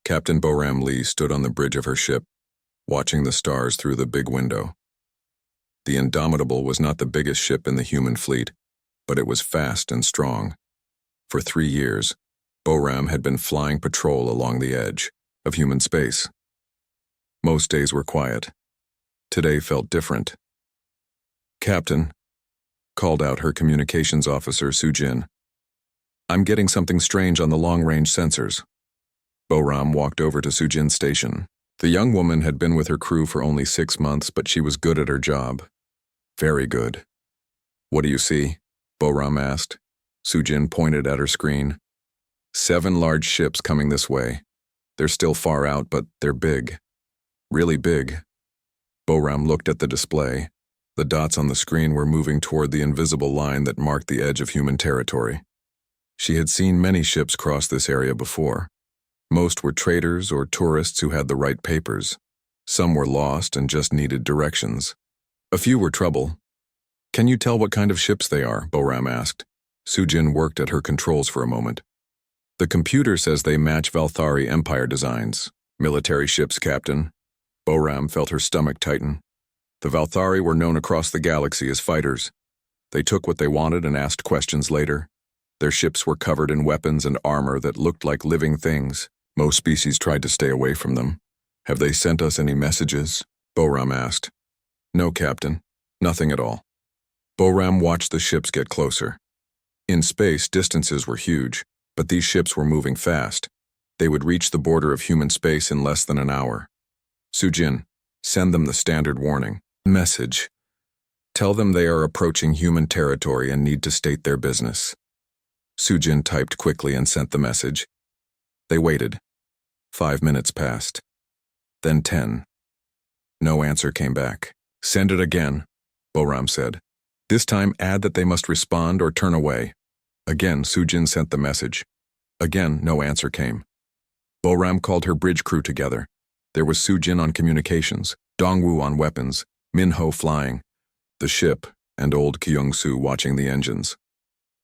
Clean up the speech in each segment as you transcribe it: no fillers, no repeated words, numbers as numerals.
Captain Boram Lee stood on the bridge of her ship, watching the stars through the big window. The Indomitable was not the biggest ship in the human fleet, but it was fast and strong. For 3 years, Boram had been flying patrol along the edge of human space. Most days were quiet. Today felt different. "Captain," called out her communications officer, Sujin. "I'm getting something strange on the long-range sensors." Boram walked over to Sujin's station. The young woman had been with her crew for only 6 months, but she was good at her job. Very good. "What do you see?" Boram asked. Sujin pointed at her screen. 7 large ships coming this way. They're still far out, but they're big. Really big. Boram looked at the display. The dots on the screen were moving toward the invisible line that marked the edge of human territory. She had seen many ships cross this area before. Most were traders or tourists who had the right papers. Some were lost and just needed directions. A few were trouble. "Can you tell what kind of ships they are?" Boram asked. Sujin worked at her controls for a moment. "The computer says they match Valthari Empire designs. Military ships, Captain." Boram felt her stomach tighten. The Valthari were known across the galaxy as fighters. They took what they wanted and asked questions later. Their ships were covered in weapons and armor that looked like living things. Most species tried to stay away from them. "Have they sent us any messages?" Boram asked. "No, Captain. Nothing at all." Boram watched the ships get closer. In space, distances were huge, but these ships were moving fast. They would reach the border of human space in less than an hour. "Sujin, send them the standard warning. Message. Tell them they are approaching human territory and need to state their business." Sujin typed quickly and sent the message. They waited. 5 minutes passed. Then 10. No answer came back. "Send it again," Boram said. "This time add that they must respond or turn away." Again, Sujin sent the message. Again, no answer came. Boram called her bridge crew together. There was Sujin on communications, Dongwu on weapons, Minho flying, the ship, and old Kyung-soo watching the engines.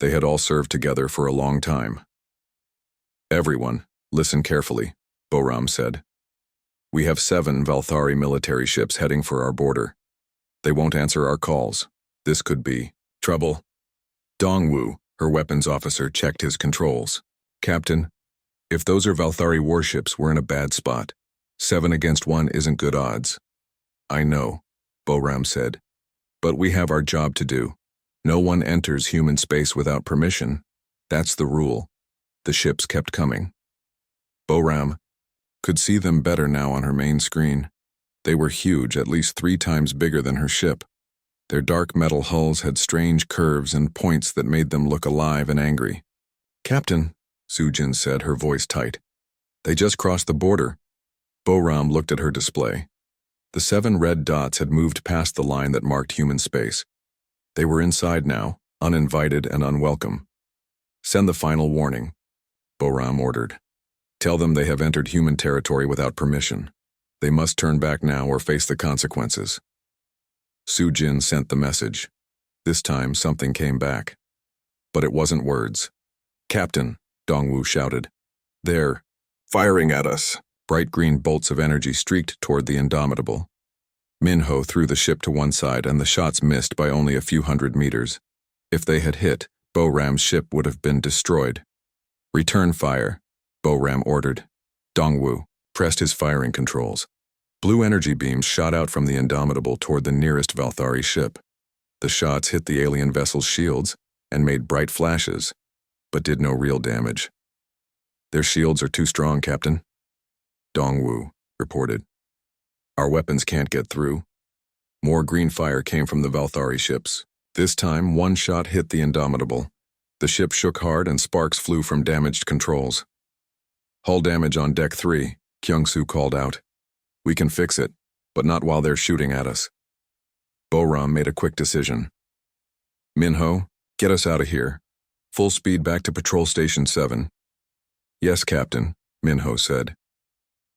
They had all served together for a long time. "Everyone, listen carefully," Boram said. "We have 7 Valthari military ships heading for our border. They won't answer our calls. This could be trouble." Dongwu, her weapons officer, checked his controls. "Captain, if those are Valthari warships, we're in a bad spot. 7 against 1 isn't good odds." "I know," Boram said. "But we have our job to do. No one enters human space without permission. That's the rule." The ships kept coming. Boram could see them better now on her main screen. They were huge, at least 3 times bigger than her ship. Their dark metal hulls had strange curves and points that made them look alive and angry. "Captain," Sujin said, her voice tight. "They just crossed the border." Boram looked at her display. The 7 red dots had moved past the line that marked human space. They were inside now, uninvited and unwelcome. "Send the final warning," Boram ordered. "Tell them they have entered human territory without permission. They must turn back now or face the consequences." Sujin sent the message. This time something came back. But it wasn't words. "Captain," Dongwu shouted. "They're firing at us." Bright green bolts of energy streaked toward the Indomitable. Minho threw the ship to one side and the shots missed by only a few hundred meters. If they had hit, Boram's ship would have been destroyed. "Return fire," Boram ordered. Dongwu pressed his firing controls. Blue energy beams shot out from the Indomitable toward the nearest Valthari ship. The shots hit the alien vessel's shields and made bright flashes, but did no real damage. "Their shields are too strong, Captain," Dongwu reported. "Our weapons can't get through." More green fire came from the Valthari ships. This time, one shot hit the Indomitable. The ship shook hard and sparks flew from damaged controls. "Hull damage on deck 3, Kyung-soo called out. "We can fix it, but not while they're shooting at us." Boram made a quick decision. "Minho, get us out of here. Full speed back to Patrol Station 7. "Yes, Captain," Minho said.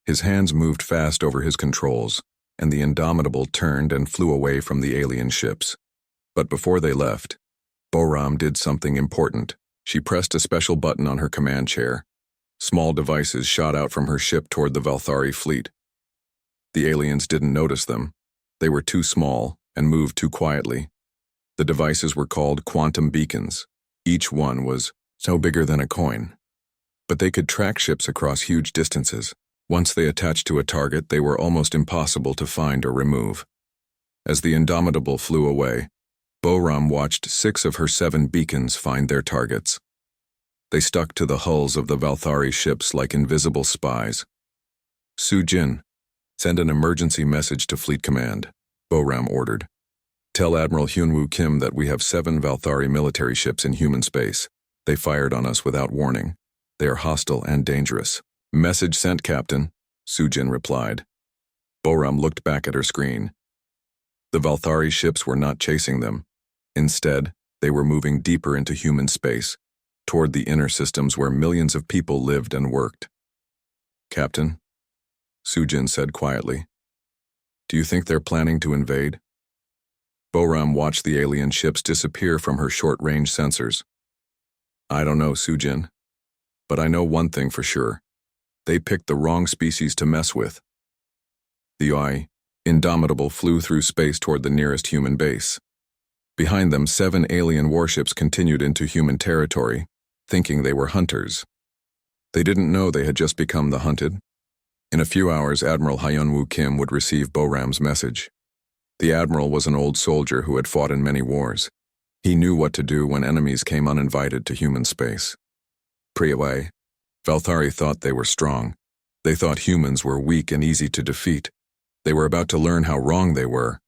His hands moved fast over his controls, and the Indomitable turned and flew away from the alien ships. But before they left, Boram did something important. She pressed a special button on her command chair. Small devices shot out from her ship toward the Valthari fleet. The aliens didn't notice them. They were too small and moved too quietly. The devices were called quantum beacons. Each one was no bigger than a coin. But they could track ships across huge distances. Once they attached to a target, they were almost impossible to find or remove. As the Indomitable flew away, Boram watched 6 of her 7 beacons find their targets. They stuck to the hulls of the Valthari ships like invisible spies. Su-Jin, send an emergency message to Fleet Command, Boram ordered. Tell Admiral Hyunwoo Kim that we have 7 Valthari military ships in human space. They fired on us without warning. They are hostile and dangerous. Message sent, Captain, Su-Jin replied. Boram looked back at her screen. The Valthari ships were not chasing them. Instead, they were moving deeper into human space, toward the inner systems where millions of people lived and worked. Captain, Su-Jin said quietly, do you think they're planning to invade? Boram watched the alien ships disappear from her short-range sensors. I don't know, Su-Jin, but I know one thing for sure. They picked the wrong species to mess with. The Indomitable flew through space toward the nearest human base. Behind them, 7 alien warships continued into human territory, thinking they were hunters. They didn't know they had just become the hunted. In a few hours, Admiral Hyunwoo Kim would receive Boram's message. The admiral was an old soldier who had fought in many wars. He knew what to do when enemies came uninvited to human space. Pre-away, Valthari thought they were strong. They thought humans were weak and easy to defeat. They were about to learn how wrong they were.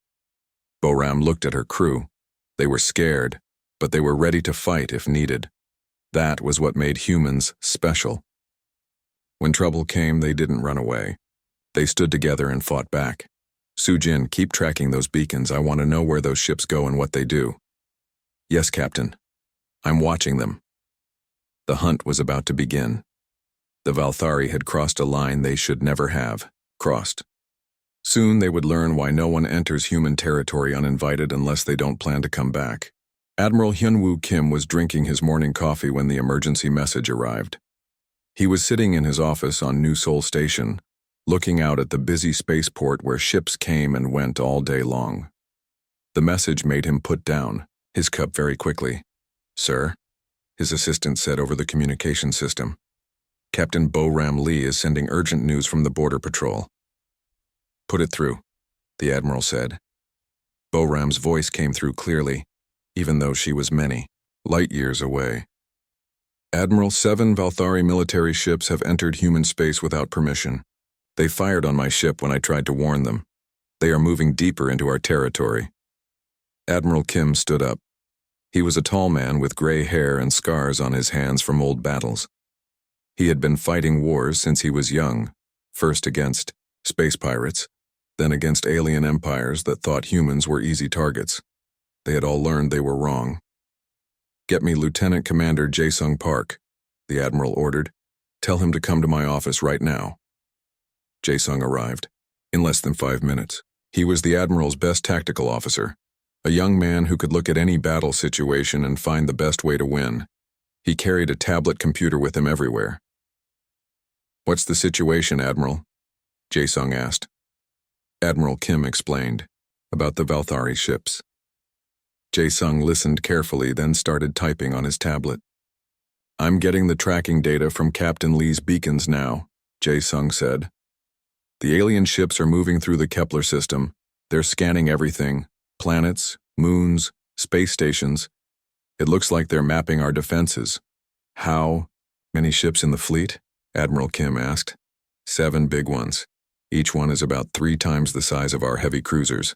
Boram looked at her crew. They were scared, but they were ready to fight if needed. That was what made humans special. When trouble came, they didn't run away. They stood together and fought back. Su-Jin, keep tracking those beacons. I want to know where those ships go and what they do. Yes, Captain. I'm watching them. The hunt was about to begin. The Valthari had crossed a line they should never have crossed. Soon they would learn why no one enters human territory uninvited unless they don't plan to come back. Admiral Hyunwoo Kim was drinking his morning coffee when the emergency message arrived. He was sitting in his office on New Seoul Station, looking out at the busy spaceport where ships came and went all day long. The message made him put down his cup very quickly. Sir, his assistant said over the communication system. Captain Boram Lee is sending urgent news from the Border Patrol. Put it through, the admiral said. Boram's voice came through clearly, even though she was many light years away. Admiral, 7 Valthari military ships have entered human space without permission. They fired on my ship when I tried to warn them. They are moving deeper into our territory. Admiral Kim stood up. He was a tall man with gray hair and scars on his hands from old battles. He had been fighting wars since he was young, first against space pirates, then against alien empires that thought humans were easy targets. They had all learned they were wrong. Get me Lieutenant Commander Jae-Sung Park, the admiral ordered. Tell him to come to my office right now. Jae-Sung arrived. In less than 5 minutes. He was the admiral's best tactical officer, a young man who could look at any battle situation and find the best way to win. He carried a tablet computer with him everywhere. What's the situation, Admiral? Jae-Sung asked. Admiral Kim explained about the Valthari ships. Jae-Sung listened carefully, then started typing on his tablet. I'm getting the tracking data from Captain Lee's beacons now, Jae-Sung said. The alien ships are moving through the Kepler system. They're scanning everything, planets, moons, space stations. It looks like they're mapping our defenses. How many ships in the fleet? Admiral Kim asked. 7 big ones. Each one is about 3 times the size of our heavy cruisers.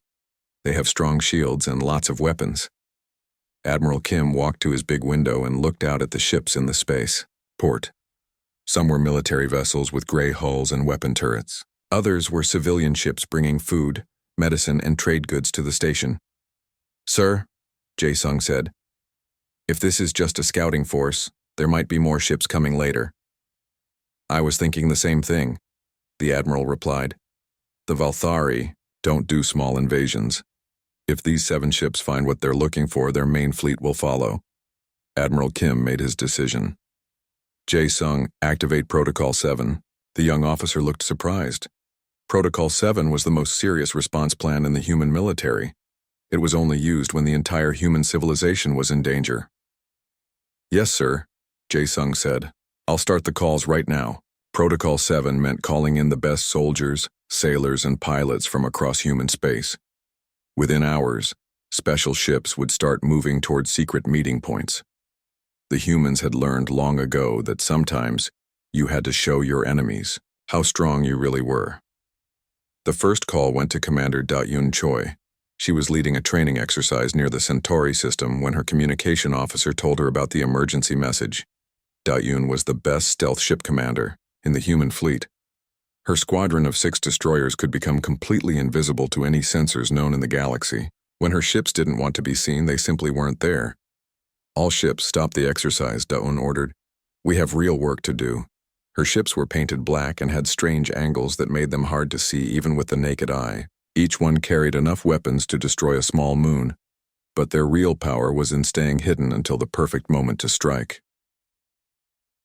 They have strong shields and lots of weapons. Admiral Kim walked to his big window and looked out at the ships in the space port. Some were military vessels with gray hulls and weapon turrets. Others were civilian ships bringing food, medicine, and trade goods to the station. Sir, Jae-Sung said, if this is just a scouting force, there might be more ships coming later. I was thinking the same thing, the admiral replied. The Valthari don't do small invasions. If these 7 ships find what they're looking for, their main fleet will follow. Admiral Kim made his decision. Jae-sung, activate Protocol 7. The young officer looked surprised. Protocol 7 was the most serious response plan in the human military. It was only used when the entire human civilization was in danger. Yes, sir, Jae-sung said. I'll start the calls right now. Protocol 7 meant calling in the best soldiers, sailors, and pilots from across human space. Within hours, special ships would start moving toward secret meeting points. The humans had learned long ago that sometimes you had to show your enemies how strong you really were. The first call went to Commander Da-Yoon Choi. She was leading a training exercise near the Centauri system when her communication officer told her about the emergency message. Da-Yoon was the best stealth ship commander in the human fleet. Her squadron of 6 destroyers could become completely invisible to any sensors known in the galaxy. When her ships didn't want to be seen, they simply weren't there. All ships, stop the exercise, Da-Yoon ordered. We have real work to do. Her ships were painted black and had strange angles that made them hard to see even with the naked eye. Each one carried enough weapons to destroy a small moon, but their real power was in staying hidden until the perfect moment to strike.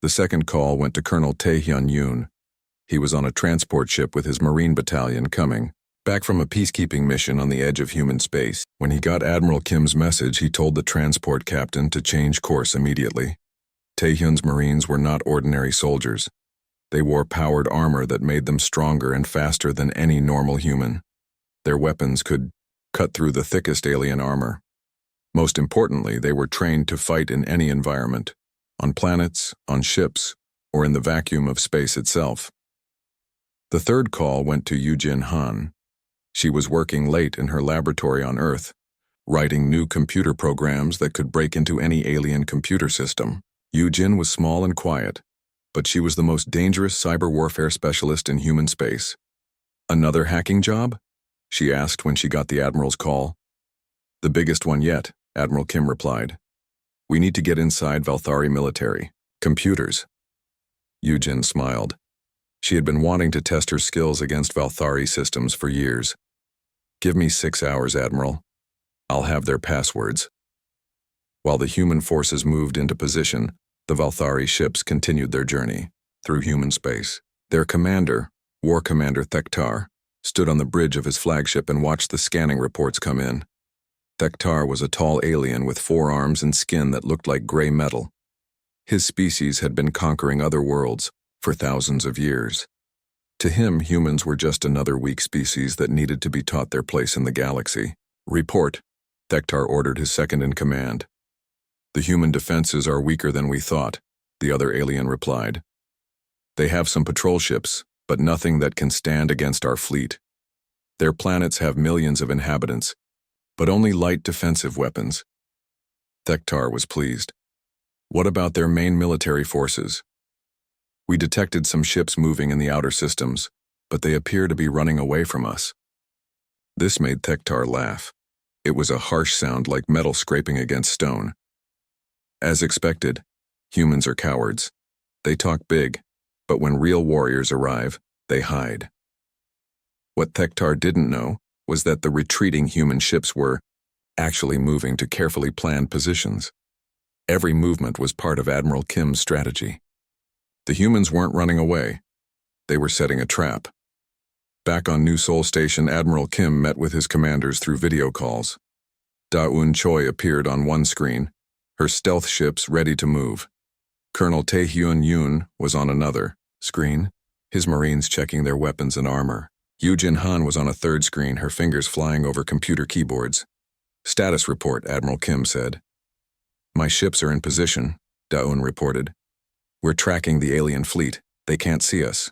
The second call went to Colonel Tae-hyun Yoon. He was on a transport ship with his Marine battalion coming back from a peacekeeping mission on the edge of human space. When he got Admiral Kim's message, he told the transport captain to change course immediately. Tae-hyun's Marines were not ordinary soldiers. They wore powered armor that made them stronger and faster than any normal human. Their weapons could cut through the thickest alien armor. Most importantly, they were trained to fight in any environment, on planets, on ships, or in the vacuum of space itself. The third call went to Yoo-jin Han. She was working late in her laboratory on Earth, writing new computer programs that could break into any alien computer system. Yoo-jin was small and quiet, but she was the most dangerous cyber warfare specialist in human space. Another hacking job? She asked when she got the Admiral's call. The biggest one yet, Admiral Kim replied. We need to get inside Valthari military. Computers. Yoo-jin smiled. She had been wanting to test her skills against Valthari systems for years. Give me 6 hours, Admiral. I'll have their passwords. While the human forces moved into position, the Valthari ships continued their journey through human space. Their commander, War Commander Thektar, stood on the bridge of his flagship and watched the scanning reports come in. Thektar was a tall alien with 4 arms and skin that looked like gray metal. His species had been conquering other worlds for thousands of years. To him, humans were just another weak species that needed to be taught their place in the galaxy. Report, Thektar ordered his second-in-command. The human defenses are weaker than we thought, the other alien replied. They have some patrol ships, but nothing that can stand against our fleet. Their planets have millions of inhabitants, but only light defensive weapons. Thektar was pleased. What about their main military forces? We detected some ships moving in the outer systems, but they appear to be running away from us. This made Thektar laugh. It was a harsh sound like metal scraping against stone. As expected, humans are cowards. They talk big, but when real warriors arrive, they hide. What Thektar didn't know was that the retreating human ships were actually moving to carefully planned positions. Every movement was part of Admiral Kim's strategy. The humans weren't running away. They were setting a trap. Back on New Seoul Station, Admiral Kim met with his commanders through video calls. Da-Eun Choi appeared on one screen, her stealth ships ready to move. Colonel Tae-hyun Yoon was on another screen, his Marines checking their weapons and armor. Yoo-jin Han was on a third screen, her fingers flying over computer keyboards. Status report, Admiral Kim said. My ships are in position, Da-Eun reported. We're tracking the alien fleet. They can't see us.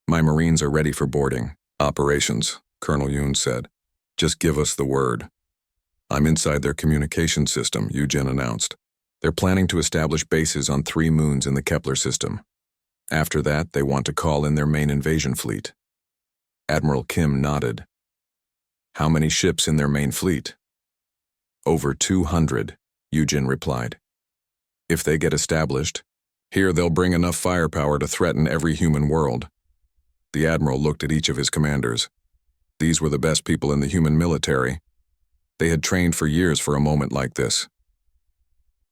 My Marines are ready for boarding. Operations, Colonel Yoon said. Just give us the word. I'm inside their communication system, Yoo-jin announced. They're planning to establish bases on 3 moons in the Kepler system. After that, they want to call in their main invasion fleet. Admiral Kim nodded. How many ships in their main fleet? Over 200, Yoo-jin replied. If they get established, here they'll bring enough firepower to threaten every human world. The Admiral looked at each of his commanders. These were the best people in the human military. They had trained for years for a moment like this.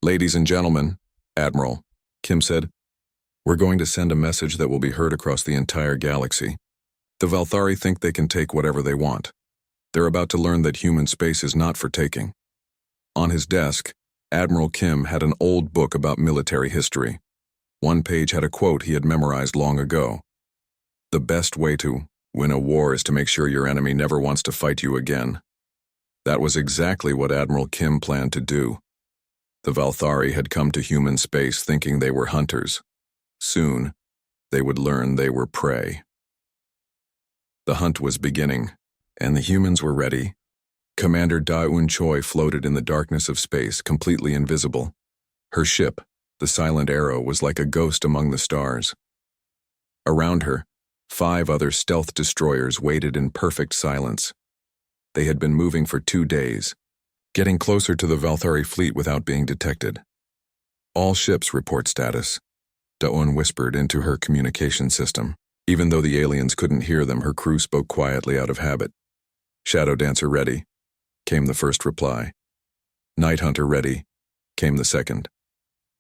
Ladies and gentlemen, Admiral, Kim said, We're going to send a message that will be heard across the entire galaxy. The Valthari think they can take whatever they want. They're about to learn that human space is not for taking. On his desk, Admiral Kim had an old book about military history. One page had a quote he had memorized long ago. The best way to win a war is to make sure your enemy never wants to fight you again. That was exactly what Admiral Kim planned to do. The Valthari had come to human space thinking they were hunters. Soon, they would learn they were prey. The hunt was beginning, and the humans were ready. Commander Da-Un Choi floated in the darkness of space, completely invisible. Her ship, the Silent Arrow, was like a ghost among the stars. Around her, 5 other stealth destroyers waited in perfect silence. They had been moving for 2 days, getting closer to the Valthari fleet without being detected. All ships report status, Da-Un whispered into her communication system. Even though the aliens couldn't hear them, her crew spoke quietly out of habit. Shadow Dancer ready, came the first reply. Night Hunter ready, came the second.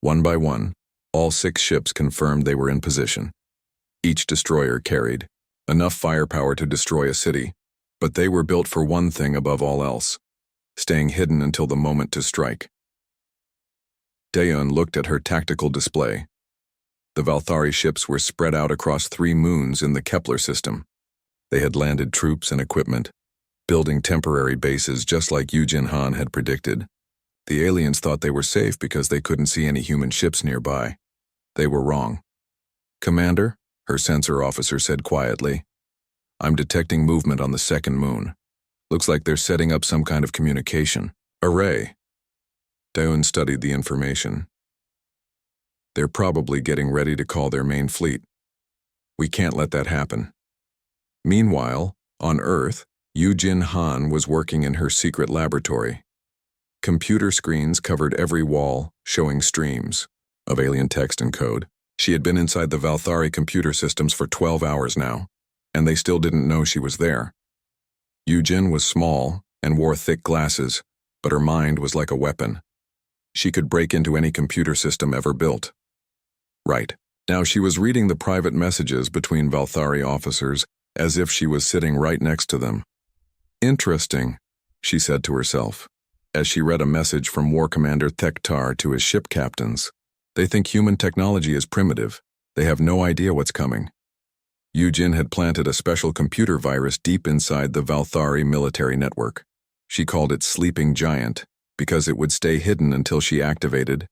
One by one, all 6 ships confirmed they were in position. Each destroyer carried enough firepower to destroy a city, but they were built for one thing above all else, staying hidden until the moment to strike. Da-Un looked at her tactical display. The Valthari ships were spread out across 3 moons in the Kepler system. They had landed troops and equipment, building temporary bases just like Yujin Han had predicted. The aliens thought they were safe because they couldn't see any human ships nearby. They were wrong. Commander, her sensor officer said quietly, I'm detecting movement on the 2nd moon. Looks like they're setting up some kind of communication array. Da-Un studied the information. They're probably getting ready to call their main fleet. We can't let that happen. Meanwhile, on Earth, Yujin Han was working in her secret laboratory. Computer screens covered every wall, showing streams of alien text and code. She had been inside the Valthari computer systems for 12 hours now, and they still didn't know she was there. Yujin was small and wore thick glasses, but her mind was like a weapon. She could break into any computer system ever built. Right. Now she was reading the private messages between Valthari officers as if she was sitting right next to them. Interesting, she said to herself, as she read a message from War Commander Thektar to his ship captains. They think human technology is primitive. They have no idea what's coming. Yujin had planted a special computer virus deep inside the Valthari military network. She called it Sleeping Giant because it would stay hidden until she activated.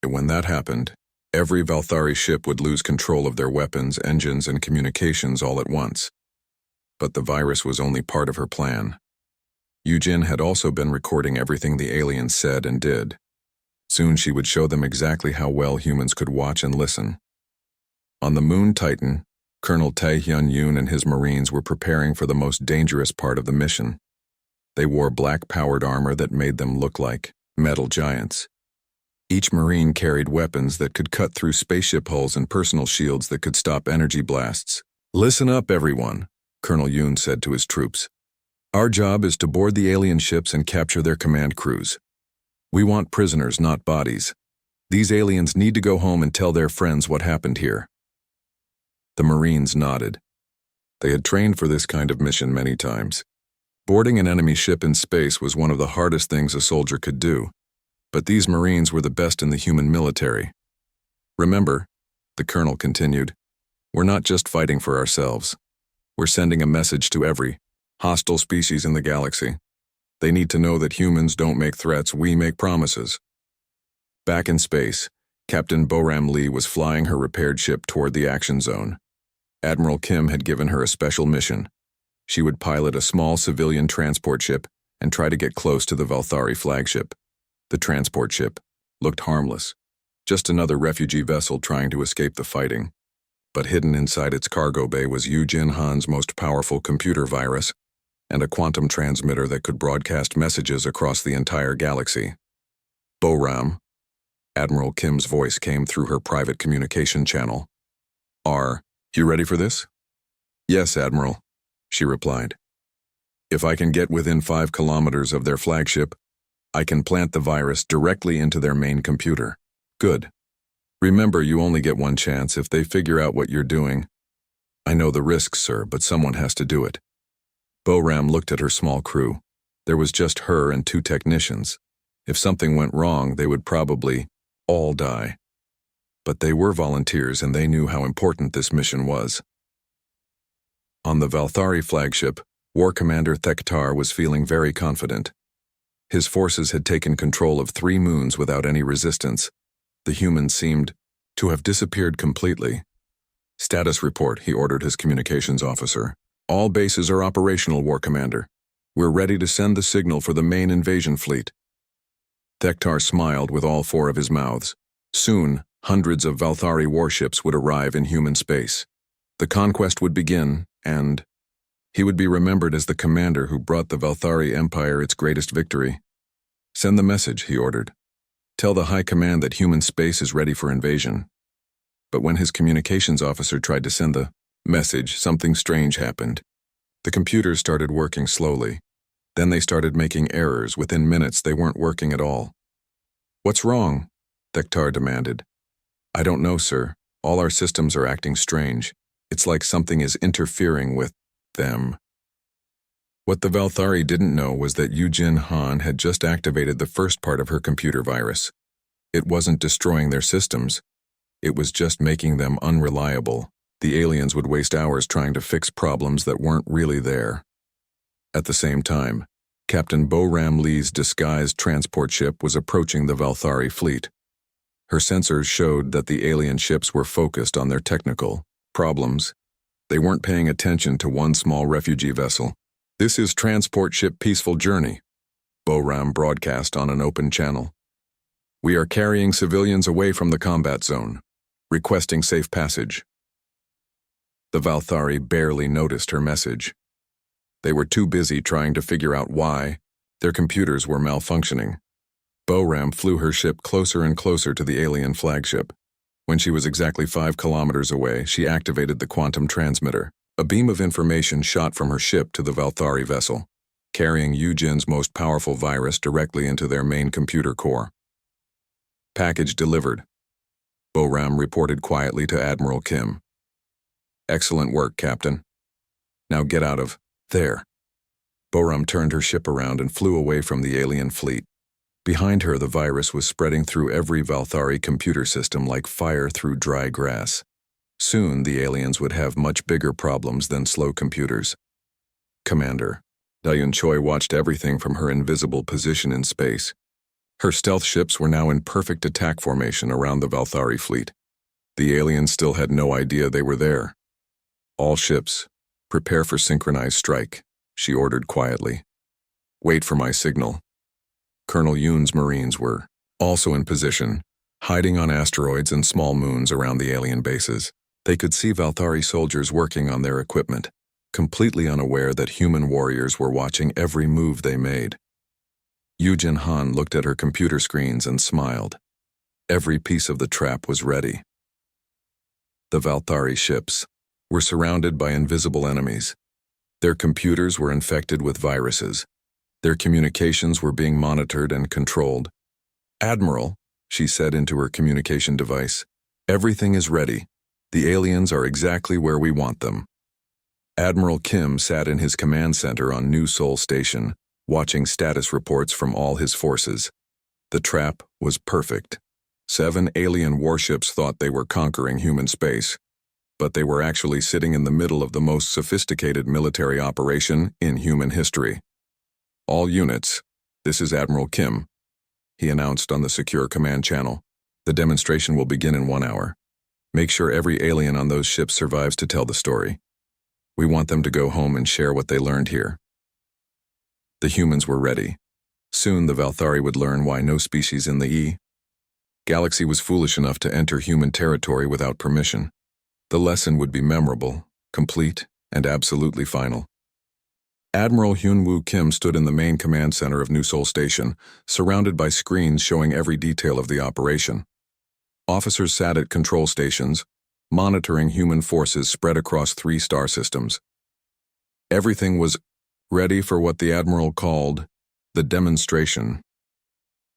And when that happened, every Valthari ship would lose control of their weapons, engines, and communications all at once. But the virus was only part of her plan. Yujin had also been recording everything the aliens said and did. Soon she would show them exactly how well humans could watch and listen. On the Moon Titan, Colonel Tae-hyun-yoon and his Marines were preparing for the most dangerous part of the mission. They wore black-powered armor that made them look like metal giants. Each Marine carried weapons that could cut through spaceship hulls and personal shields that could stop energy blasts. Listen up, everyone, Colonel Yoon said to his troops. Our job is to board the alien ships and capture their command crews. We want prisoners, not bodies. These aliens need to go home and tell their friends what happened here. The Marines nodded. They had trained for this kind of mission many times. Boarding an enemy ship in space was one of the hardest things a soldier could do. But these Marines were the best in the human military. Remember, the colonel continued, we're not just fighting for ourselves. We're sending a message to every hostile species in the galaxy. They need to know that humans don't make threats, we make promises. Back in space, Captain Boram Lee was flying her repaired ship toward the action zone. Admiral Kim had given her a special mission. She would pilot a small civilian transport ship and try to get close to the Valthari flagship. The transport ship looked harmless, just another refugee vessel trying to escape the fighting. But hidden inside its cargo bay was Yujin Han's most powerful computer virus and a quantum transmitter that could broadcast messages across the entire galaxy. Boram, Admiral Kim's voice came through her private communication channel. You ready for this? Yes, Admiral, she replied. If I can get within 5 kilometers of their flagship, I can plant the virus directly into their main computer. Good. Remember, you only get one chance if they figure out what you're doing. I know the risks, sir, but someone has to do it. Bo-Ram looked at her small crew. There was just her and 2 technicians. If something went wrong, they would probably all die. But they were volunteers and they knew how important this mission was. On the Valthari flagship, War Commander Thektar was feeling very confident. His forces had taken control of 3 moons without any resistance. The humans seemed to have disappeared completely. Status report, he ordered his communications officer. All bases are operational, War Commander. We're ready to send the signal for the main invasion fleet. Thektar smiled with all 4 of his mouths. Soon, hundreds of Valthari warships would arrive in human space. The conquest would begin, and he would be remembered as the commander who brought the Valthari Empire its greatest victory. Send the message, he ordered. Tell the High Command that human space is ready for invasion. But when his communications officer tried to send the message, something strange happened. The computers started working slowly. Then they started making errors. Within minutes, they weren't working at all. What's wrong? Thektar demanded. I don't know, sir. All our systems are acting strange. It's like something is interfering with them. What the Valthari didn't know was that Yujin Han had just activated the first part of her computer virus. It wasn't destroying their systems. It was just making them unreliable. The aliens would waste hours trying to fix problems that weren't really there. At the same time, Captain Bo-Ram Lee's disguised transport ship was approaching the Valthari fleet. Her sensors showed that the alien ships were focused on their technical problems. They weren't paying attention to one small refugee vessel. This is transport ship Peaceful Journey, Bo-Ram broadcast on an open channel. We are carrying civilians away from the combat zone, requesting safe passage. The Valthari barely noticed her message. They were too busy trying to figure out why. Their computers were malfunctioning. Bo-Ram flew her ship closer and closer to the alien flagship. When she was exactly 5 kilometers away, she activated the quantum transmitter. A beam of information shot from her ship to the Valthari vessel, carrying Yujin's most powerful virus directly into their main computer core. Package delivered, Bo-Ram reported quietly to Admiral Kim. Excellent work, Captain. Now get out of there. Bo-Ram turned her ship around and flew away from the alien fleet. Behind her, the virus was spreading through every Valthari computer system like fire through dry grass. Soon, the aliens would have much bigger problems than slow computers. Commander. Dayun Choi watched everything from her invisible position in space. Her stealth ships were now in perfect attack formation around the Valthari fleet. The aliens still had no idea they were there. All ships, prepare for synchronized strike, she ordered quietly. Wait for my signal. Colonel Yoon's Marines were also in position, hiding on asteroids and small moons around the alien bases. They could see Valthari soldiers working on their equipment, completely unaware that human warriors were watching every move they made. Yujin Han looked at her computer screens and smiled. Every piece of the trap was ready. The Valthari ships were surrounded by invisible enemies. Their computers were infected with viruses. Their communications were being monitored and controlled. Admiral, she said into her communication device, everything is ready. The aliens are exactly where we want them. Admiral Kim sat in his command center on New Seoul Station, watching status reports from all his forces. The trap was perfect. 7 alien warships thought they were conquering human space, but they were actually sitting in the middle of the most sophisticated military operation in human history. All units, this is Admiral Kim, he announced on the secure command channel. The demonstration will begin in 1 hour. Make sure every alien on those ships survives to tell the story. We want them to go home and share what they learned here. The humans were ready. Soon the Valthari would learn why no species in the galaxy was foolish enough to enter human territory without permission. The lesson would be memorable, complete, and absolutely final. Admiral Hyun-Woo Kim stood in the main command center of New Seoul Station, surrounded by screens showing every detail of the operation. Officers sat at control stations, monitoring human forces spread across 3 star systems. Everything was ready for what the Admiral called the demonstration.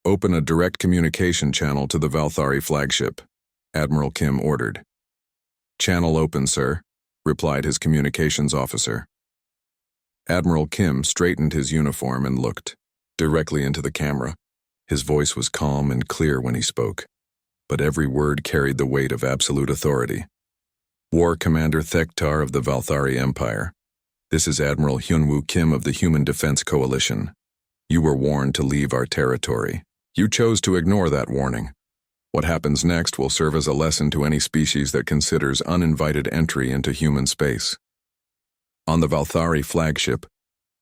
Open a direct communication channel to the Valthari flagship. Admiral Kim ordered. "Channel open, sir," replied his communications officer. Admiral Kim straightened his uniform and looked directly into the camera. His voice was calm and clear when he spoke, but every word carried the weight of absolute authority. "War Commander Thektar of the Valthari Empire. This is Admiral Hyunwoo Kim of the Human Defense Coalition. You were warned to leave our territory. You chose to ignore that warning. What happens next will serve as a lesson to any species that considers uninvited entry into human space." On the Valthari flagship,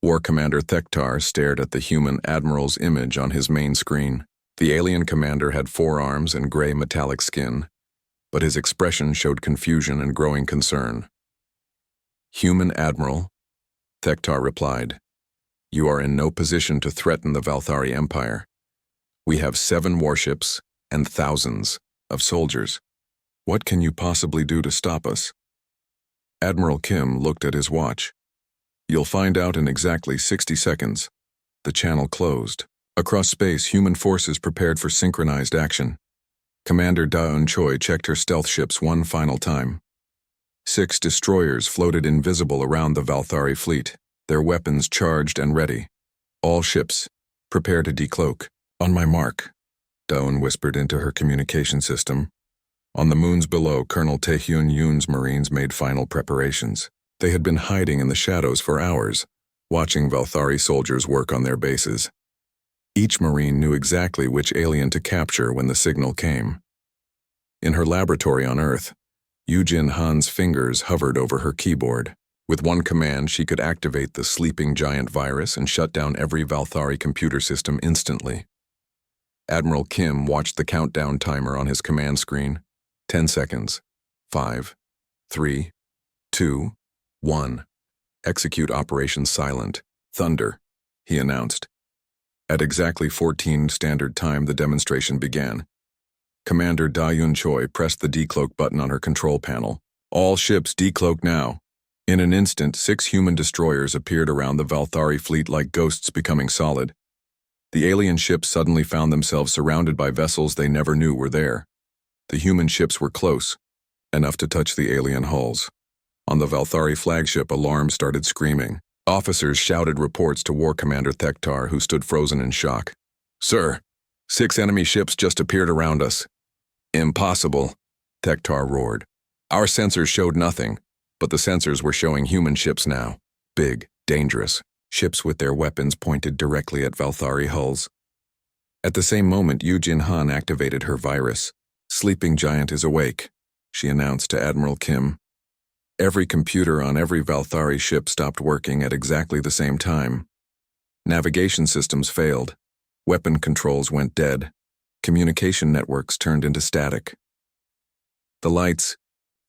War Commander Thektar stared at the human admiral's image on his main screen. The alien commander had 4 arms and gray metallic skin, but his expression showed confusion and growing concern. "Human Admiral," Thektar replied, "you are in no position to threaten the Valthari Empire. We have 7 warships and thousands of soldiers. What can you possibly do to stop us?" Admiral Kim looked at his watch. "You'll find out in exactly 60 seconds. The channel closed. Across space, human forces prepared for synchronized action. Commander Da-eun Choi checked her stealth ships one final time. 6 destroyers floated invisible around the Valthari fleet, their weapons charged and ready. "All ships, prepare to decloak." "On my mark," Da-eun whispered into her communication system. On the moons below, Colonel Taehyun Yoon's Marines made final preparations. They had been hiding in the shadows for hours, watching Valthari soldiers work on their bases. Each Marine knew exactly which alien to capture when the signal came. In her laboratory on Earth, Yoo-Jin Han's fingers hovered over her keyboard. With one command, she could activate the sleeping giant virus and shut down every Valthari computer system instantly. Admiral Kim watched the countdown timer on his command screen. 10 seconds. 5, 3, 2, 1. "Execute Operation Silent Thunder," he announced. At exactly 14 Standard Time, the demonstration began. Commander Da-eun Choi pressed the decloak button on her control panel. "All ships decloak now." In an instant, 6 human destroyers appeared around the Valthari fleet like ghosts becoming solid. The alien ships suddenly found themselves surrounded by vessels they never knew were there. The human ships were close, enough to touch the alien hulls. On the Valthari flagship, alarms started screaming. Officers shouted reports to War Commander Thektar, who stood frozen in shock. "Sir, 6 enemy ships just appeared around us." "Impossible," Thektar roared. "Our sensors showed nothing, but the sensors were showing human ships now. Big, dangerous, ships with their weapons pointed directly at Valthari hulls." At the same moment, Yoo-Jin Han activated her virus. "Sleeping giant is awake," she announced to Admiral Kim. Every computer on every Valthari ship stopped working at exactly the same time. Navigation systems failed. Weapon controls went dead. Communication networks turned into static. The lights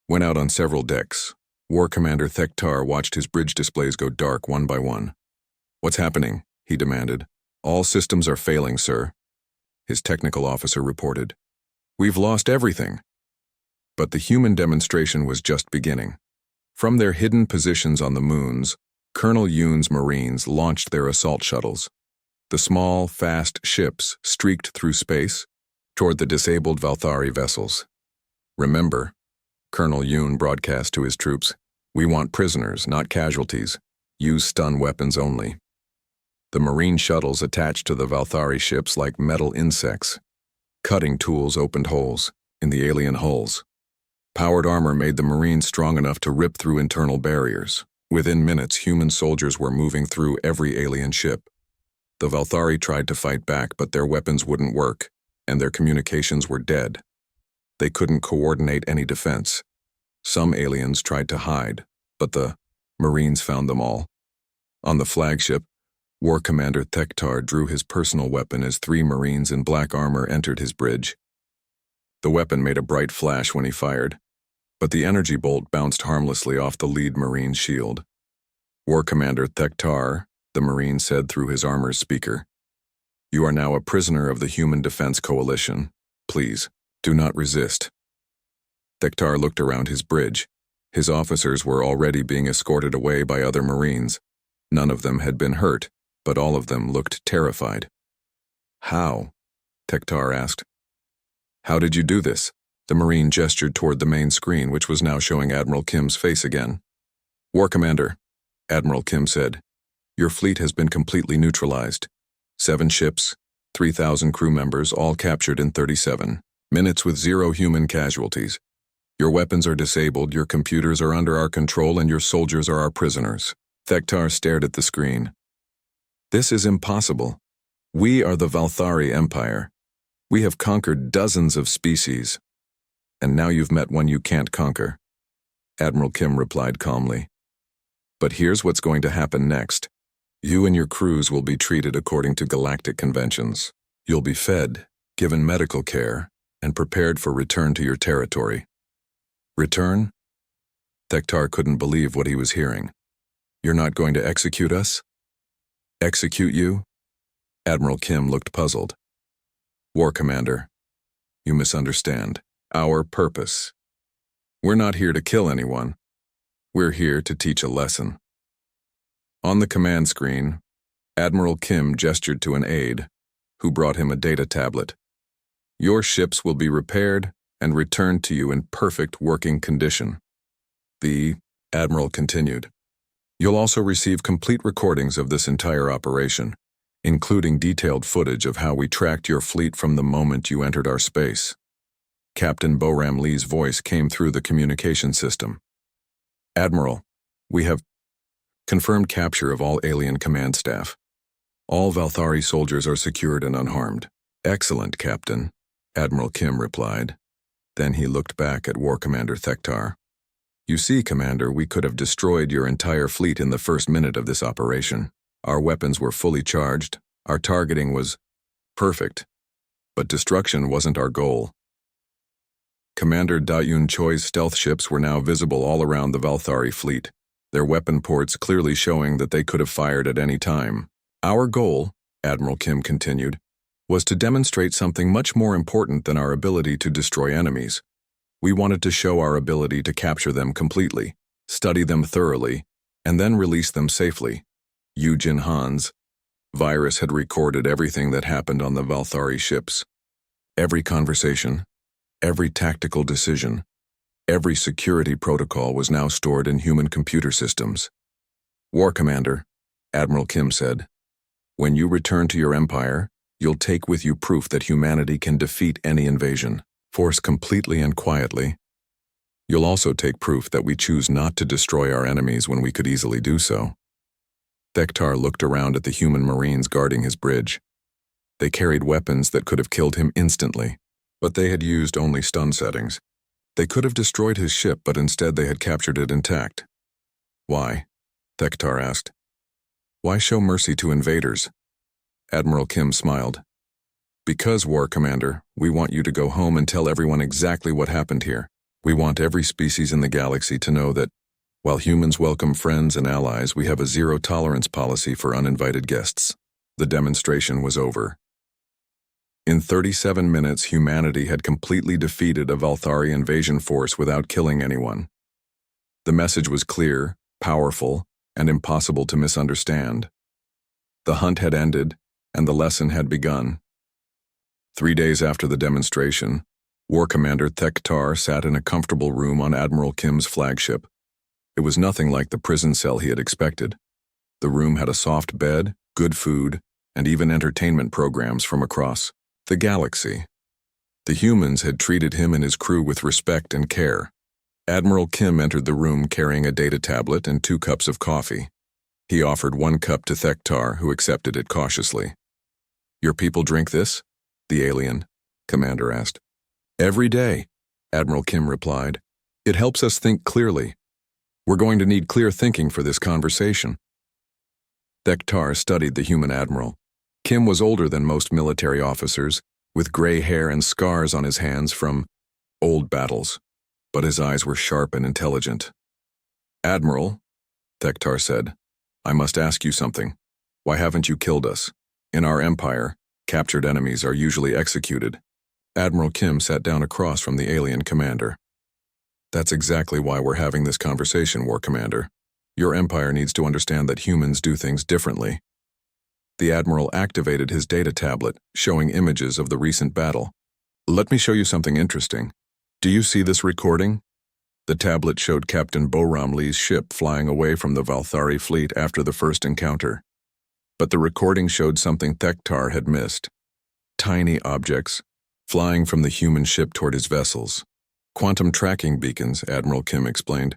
went out on several decks. War Commander Thektar watched his bridge displays go dark one by one. "What's happening?" he demanded. "All systems are failing, sir," his technical officer reported. "We've lost everything." But the human demonstration was just beginning. From their hidden positions on the moons, Colonel Yoon's Marines launched their assault shuttles. The small, fast ships streaked through space toward the disabled Valthari vessels. "Remember," Colonel Yoon broadcast to his troops, "we want prisoners, not casualties. Use stun weapons only." The Marine shuttles attached to the Valthari ships like metal insects. Cutting tools opened holes in the alien hulls. Powered armor made the Marines strong enough to rip through internal barriers. Within minutes, human soldiers were moving through every alien ship. The Valthari tried to fight back, but their weapons wouldn't work, and their communications were dead. They couldn't coordinate any defense. Some aliens tried to hide, but the Marines found them all. On the flagship, War Commander Thektar drew his personal weapon as 3 Marines in black armor entered his bridge. The weapon made a bright flash when he fired, but the energy bolt bounced harmlessly off the lead Marine's shield. "War Commander Thektar," the Marine said through his armor's speaker, "you are now a prisoner of the Human Defense Coalition. Please, do not resist." Thektar looked around his bridge. His officers were already being escorted away by other Marines. None of them had been hurt, but all of them looked terrified. "How?" Thektar asked. "How did you do this?" The Marine gestured toward the main screen, which was now showing Admiral Kim's face again. War Commander, Admiral Kim said, your fleet has been completely neutralized. 7 ships, 3,000 crew members, all captured in 37 minutes with 0 human casualties. Your weapons are disabled, your computers are under our control, and your soldiers are our prisoners. Thektar stared at the screen. This is impossible. We are the Valthari Empire. We have conquered dozens of species. And now you've met one you can't conquer. Admiral Kim replied calmly. But here's what's going to happen next. You and your crews will be treated according to galactic conventions. You'll be fed, given medical care, and prepared for return to your territory. Return? Thektar couldn't believe what he was hearing. You're not going to execute us? Execute you? Admiral Kim looked puzzled. War Commander, you misunderstand. Our purpose. We're not here to kill anyone. We're here to teach a lesson. On the command screen, Admiral Kim gestured to an aide, who brought him a data tablet. Your ships will be repaired and returned to you in perfect working condition. The Admiral continued. You'll also receive complete recordings of this entire operation, including detailed footage of how we tracked your fleet from the moment you entered our space. Captain Boram Lee's voice came through the communication system. Admiral, we have confirmed capture of all alien command staff. All Valthari soldiers are secured and unharmed. Excellent, Captain, Admiral Kim replied. Then he looked back at War Commander Thektar. You see, Commander, we could have destroyed your entire fleet in the first minute of this operation. Our weapons were fully charged, our targeting was perfect, but destruction wasn't our goal. Commander Da-Yun Choi's stealth ships were now visible all around the Valthari fleet, their weapon ports clearly showing that they could have fired at any time. Our goal, Admiral Kim continued, was to demonstrate something much more important than our ability to destroy enemies. We wanted to show our ability to capture them completely, study them thoroughly, and then release them safely. Eugene Hans. Virus had recorded everything that happened on the Valthari ships. Every conversation, every tactical decision, every security protocol was now stored in human computer systems. War Commander, Admiral Kim said, when you return to your empire, you'll take with you proof that humanity can defeat any invasion, force completely and quietly. You'll also take proof that we choose not to destroy our enemies when we could easily do so. Thektar looked around at the human Marines guarding his bridge. They carried weapons that could have killed him instantly, but they had used only stun settings. They could have destroyed his ship, but instead they had captured it intact. Why? Thektar asked. Why show mercy to invaders? Admiral Kim smiled. Because, War Commander, we want you to go home and tell everyone exactly what happened here. We want every species in the galaxy to know that, while humans welcome friends and allies, we have a zero-tolerance policy for uninvited guests. The demonstration was over. In 37 minutes, humanity had completely defeated a Valthari invasion force without killing anyone. The message was clear, powerful, and impossible to misunderstand. The hunt had ended, and the lesson had begun. 3 days after the demonstration, War Commander Thektar sat in a comfortable room on Admiral Kim's flagship. It was nothing like the prison cell he had expected. The room had a soft bed, good food, and even entertainment programs from across the galaxy. The humans had treated him and his crew with respect and care. Admiral Kim entered the room carrying a data tablet and 2 cups of coffee. He offered 1 cup to Thektar, who accepted it cautiously. Your people drink this? The alien commander asked. Every day, Admiral Kim replied. It helps us think clearly. We're going to need clear thinking for this conversation. Thektar studied the human admiral. Kim was older than most military officers, with gray hair and scars on his hands from old battles, but his eyes were sharp and intelligent. Admiral, Thektar said, I must ask you something. Why haven't you killed us? In our empire, captured enemies are usually executed. Admiral Kim sat down across from the alien commander. That's exactly why we're having this conversation, War Commander. Your empire needs to understand that humans do things differently. The admiral activated his data tablet, showing images of the recent battle. Let me show you something interesting. Do you see this recording? The tablet showed Captain Boram Lee's ship flying away from the Valthari fleet after the first encounter. But the recording showed something Thektar had missed. Tiny objects, flying from the human ship toward his vessels. Quantum tracking beacons, Admiral Kim explained.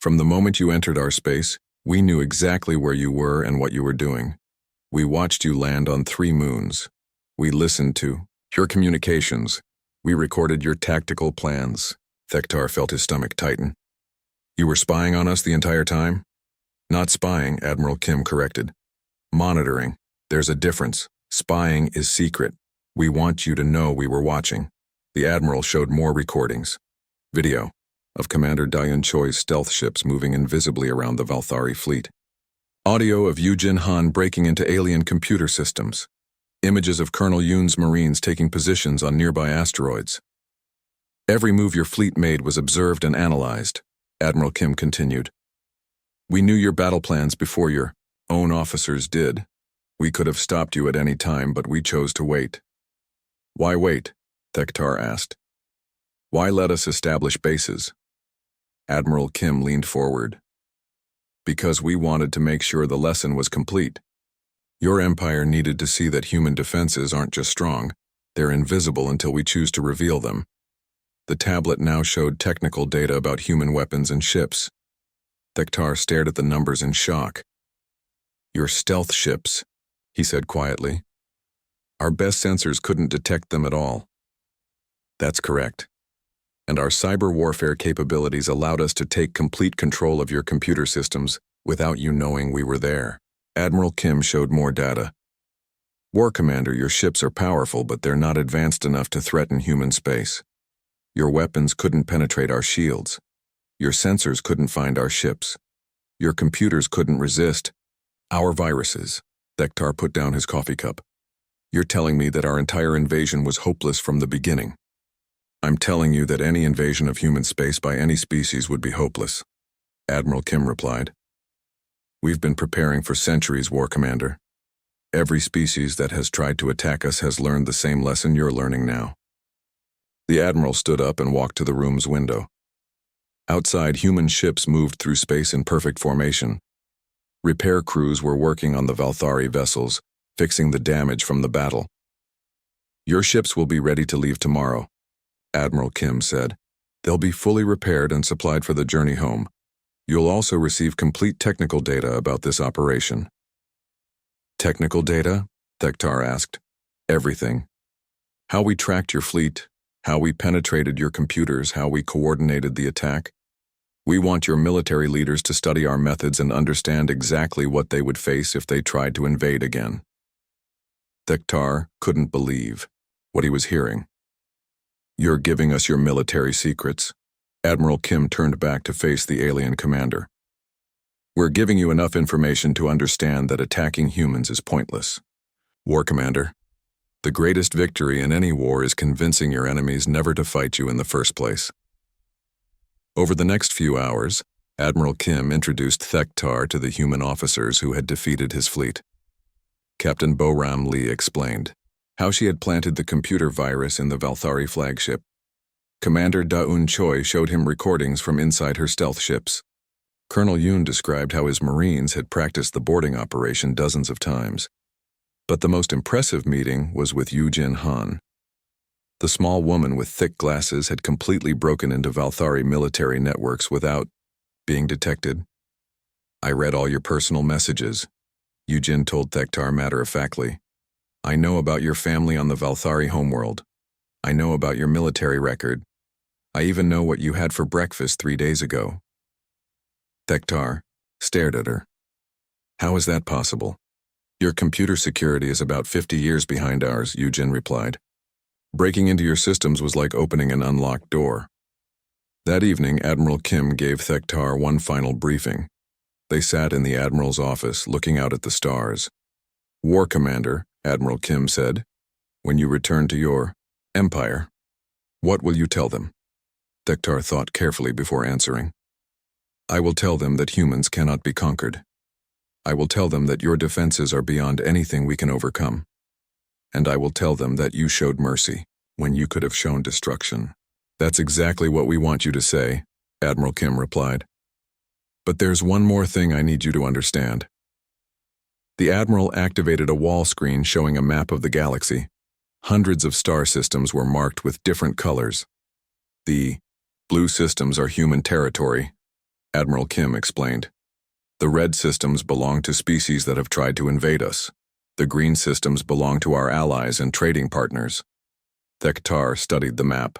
From the moment you entered our space, we knew exactly where you were and what you were doing. We watched you land on 3 moons. We listened to your communications. We recorded your tactical plans. Thektar felt his stomach tighten. You were spying on us the entire time? Not spying, Admiral Kim corrected. Monitoring. There's a difference. Spying is secret. We want you to know we were watching. The Admiral showed more recordings. Video of Commander Diane Choi's stealth ships moving invisibly around the Valthari fleet. Audio of Yujin Han breaking into alien computer systems. Images of Colonel Yoon's Marines taking positions on nearby asteroids. Every move your fleet made was observed and analyzed, Admiral Kim continued. We knew your battle plans before your own officers did. We could have stopped you at any time, but we chose to wait. Why wait? Thektar asked. Why let us establish bases? Admiral Kim leaned forward. Because we wanted to make sure the lesson was complete. Your empire needed to see that human defenses aren't just strong, they're invisible until we choose to reveal them. The tablet now showed technical data about human weapons and ships. Thektar stared at the numbers in shock. Your stealth ships, he said quietly. Our best sensors couldn't detect them at all. That's correct. And our cyber warfare capabilities allowed us to take complete control of your computer systems without you knowing we were there. Admiral Kim showed more data. War Commander, your ships are powerful, but they're not advanced enough to threaten human space. Your weapons couldn't penetrate our shields. Your sensors couldn't find our ships. Your computers couldn't resist our viruses. Thektar put down his coffee cup. You're telling me that our entire invasion was hopeless from the beginning. I'm telling you that any invasion of human space by any species would be hopeless, Admiral Kim replied. We've been preparing for centuries, War Commander. Every species that has tried to attack us has learned the same lesson you're learning now. The Admiral stood up and walked to the room's window. Outside, human ships moved through space in perfect formation. Repair crews were working on the Valthari vessels, fixing the damage from the battle. Your ships will be ready to leave tomorrow, Admiral Kim said. They'll be fully repaired and supplied for the journey home. You'll also receive complete technical data about this operation. Technical data? Thektar asked. Everything. How we tracked your fleet, how we penetrated your computers, how we coordinated the attack. We want your military leaders to study our methods and understand exactly what they would face if they tried to invade again. Thektar couldn't believe what he was hearing. You're giving us your military secrets? Admiral Kim turned back to face the alien commander. We're giving you enough information to understand that attacking humans is pointless. War Commander, the greatest victory in any war is convincing your enemies never to fight you in the first place. Over the next few hours, Admiral Kim introduced Thektar to the human officers who had defeated his fleet. Captain Boram Lee explained how she had planted the computer virus in the Valthari flagship. Commander Daun Choi showed him recordings from inside her stealth ships. Colonel Yoon described how his Marines had practiced the boarding operation dozens of times. But the most impressive meeting was with Yujin Han. The small woman with thick glasses had completely broken into Valthari military networks without being detected. I read all your personal messages, Yujin told Thektar matter-of-factly. I know about your family on the Valthari homeworld. I know about your military record. I even know what you had for breakfast 3 days ago. Thektar stared at her. How is that possible? Your computer security is about 50 years behind ours, Yujin replied. Breaking into your systems was like opening an unlocked door. That evening, Admiral Kim gave Thektar one final briefing. They sat in the Admiral's office, looking out at the stars. War Commander, Admiral Kim said, when you return to your empire, what will you tell them? Thektar thought carefully before answering. I will tell them that humans cannot be conquered. I will tell them that your defenses are beyond anything we can overcome. And I will tell them that you showed mercy when you could have shown destruction. That's exactly what we want you to say, Admiral Kim replied. But there's one more thing I need you to understand. The Admiral activated a wall screen showing a map of the galaxy. Hundreds of star systems were marked with different colors. The blue systems are human territory, Admiral Kim explained. The red systems belong to species that have tried to invade us. The green systems belong to our allies and trading partners. Thektar studied the map.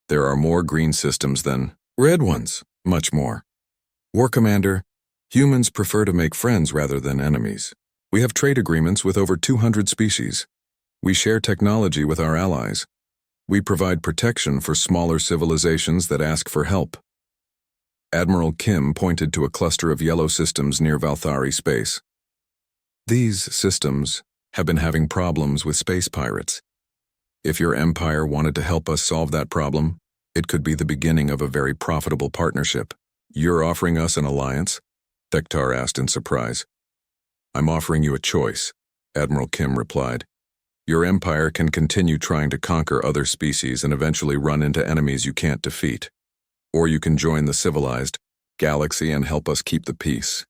There are more green systems than red ones, much more. War Commander, humans prefer to make friends rather than enemies. We have trade agreements with over 200 species. We share technology with our allies. We provide protection for smaller civilizations that ask for help. Admiral Kim pointed to a cluster of yellow systems near Valthari space. These systems have been having problems with space pirates. If your empire wanted to help us solve that problem, it could be the beginning of a very profitable partnership. You're offering us an alliance? Thektar asked in surprise. I'm offering you a choice, Admiral Kim replied. Your empire can continue trying to conquer other species and eventually run into enemies you can't defeat. Or you can join the civilized galaxy and help us keep the peace.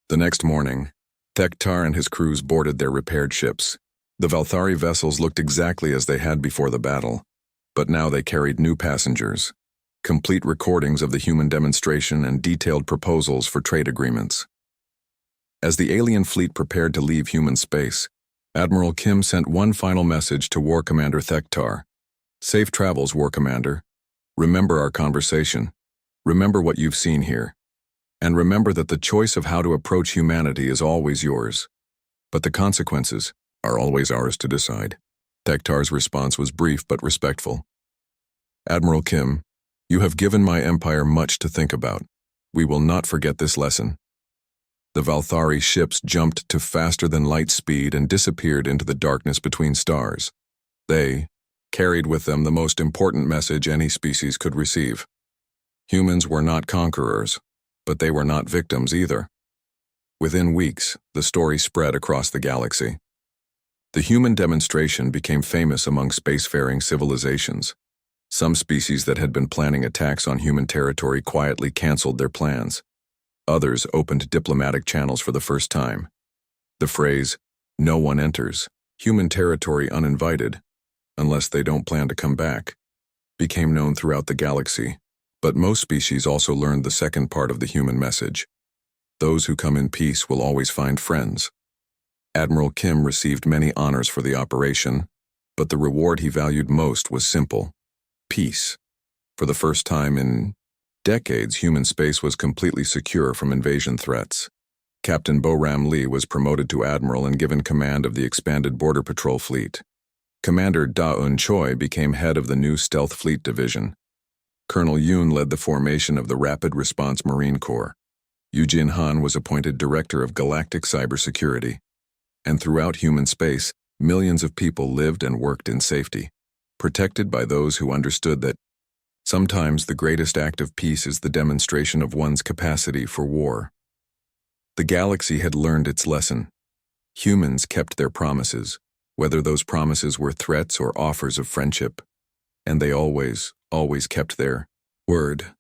The next morning, Thektar and his crews boarded their repaired ships. The Valthari vessels looked exactly as they had before the battle, but now they carried new passengers, complete recordings of the human demonstration and detailed proposals for trade agreements. As the alien fleet prepared to leave human space, Admiral Kim sent one final message to War Commander Thektar. Safe travels, War Commander. Remember our conversation. Remember what you've seen here. And remember that the choice of how to approach humanity is always yours. But the consequences are always ours to decide. Thektar's response was brief but respectful. Admiral Kim, you have given my empire much to think about. We will not forget this lesson. The Valthari ships jumped to faster-than-light speed and disappeared into the darkness between stars. They carried with them the most important message any species could receive. Humans were not conquerors, but they were not victims either. Within weeks, the story spread across the galaxy. The human demonstration became famous among spacefaring civilizations. Some species that had been planning attacks on human territory quietly canceled their plans. Others opened diplomatic channels for the first time. The phrase, "No one enters, human territory uninvited, unless they don't plan to come back," became known throughout the galaxy. But most species also learned the second part of the human message. Those who come in peace will always find friends. Admiral Kim received many honors for the operation, but the reward he valued most was simple: peace. For the first time in decades, human space was completely secure from invasion threats. Captain Boram Lee was promoted to admiral and given command of the expanded border patrol fleet. Commander Da-Un Choi became head of the new Stealth Fleet Division. Colonel Yoon led the formation of the Rapid Response Marine Corps. Eugene Han was appointed Director of Galactic Cybersecurity. And throughout human space, millions of people lived and worked in safety, protected by those who understood that sometimes the greatest act of peace is the demonstration of one's capacity for war. The galaxy had learned its lesson. Humans kept their promises, whether those promises were threats or offers of friendship, and they always kept their word.